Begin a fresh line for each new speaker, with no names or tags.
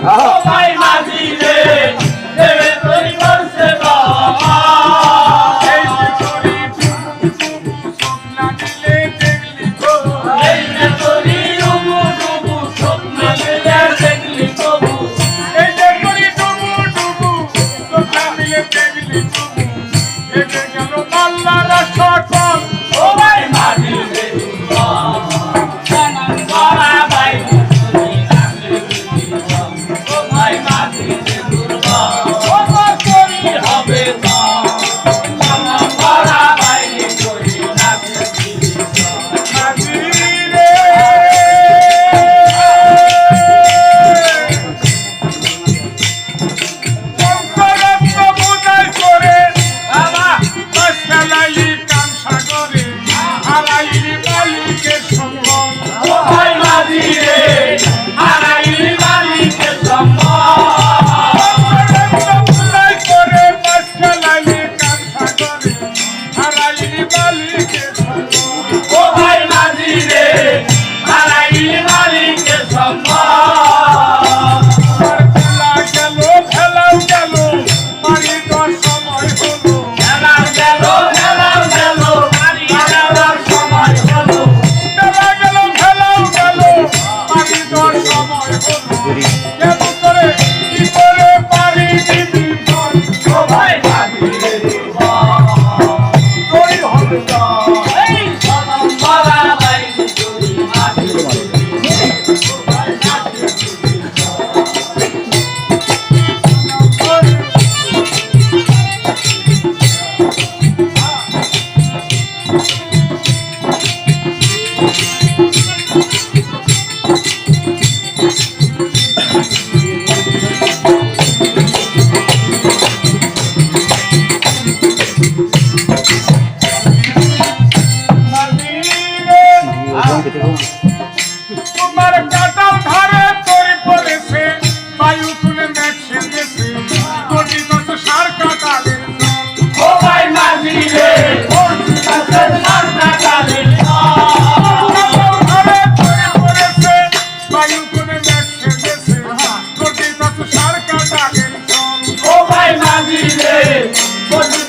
ভাই মাঝি রে দেবে তরি করছে বাবা
এই যে তোরি ডুবু স্বপ্ন দিলে দেখলি তো
এই যে তরি ডুবু ডুবু স্বপ্ন দিলে দেখলি তবু
এই যে তোরি ডুবু ডুবু স্বপ্ন দিলে দেখলি তো এসে গেল আল্লাহর সকল
ও ভাই মাঝি রে জানান করা ভাই ও ভাই মাঝি রে ও তরি হবে না জানান করা ভাই তরি নাচে
মাঝি রে পঞ্চরত্ন বোঝাই করে
বাবা
বাসখালাই কান সাগরে হারাইলি মালিকের সম্মান
ও ভাই মাঝি রে হারাইলি মালিকের সম্মান
পঞ্চরত্ন বোঝাই করে বাসখালাই কান সাগরে হারাইলি মালিকের সম্মান
ও ভাই মাঝি রে হারাইলি মালিকের সম্মান
আর খেলা গেল খেলাও গেল বাড়ি দর সময় হলো
খেলার গেল খেলার গেল বাড়ি যাওয়ার সময় হলো
খেলা গেল খেলাও গেল বাড়ি দর সময় হলো কেমন করে কি করে বাড়ি দিবি বল
ও ভাই মাঝি রে
তোই হবে না
এই সনম বলা ভাই তুই মাঝি ও ভাই মাঝি
তোমার কাটাও ধারে তরি পড়েছে বায়ু তুলে মেঘে গেছে কোটি কত সার কাটালে
ও ভাই মাঝি রে কাছে সারনা কালে
কাটাও ধারে তরি পড়েছে বায়ু তুলে মেঘে গেছে কোটি কত সার কাটালে
ও ভাই মাঝি রে কোটি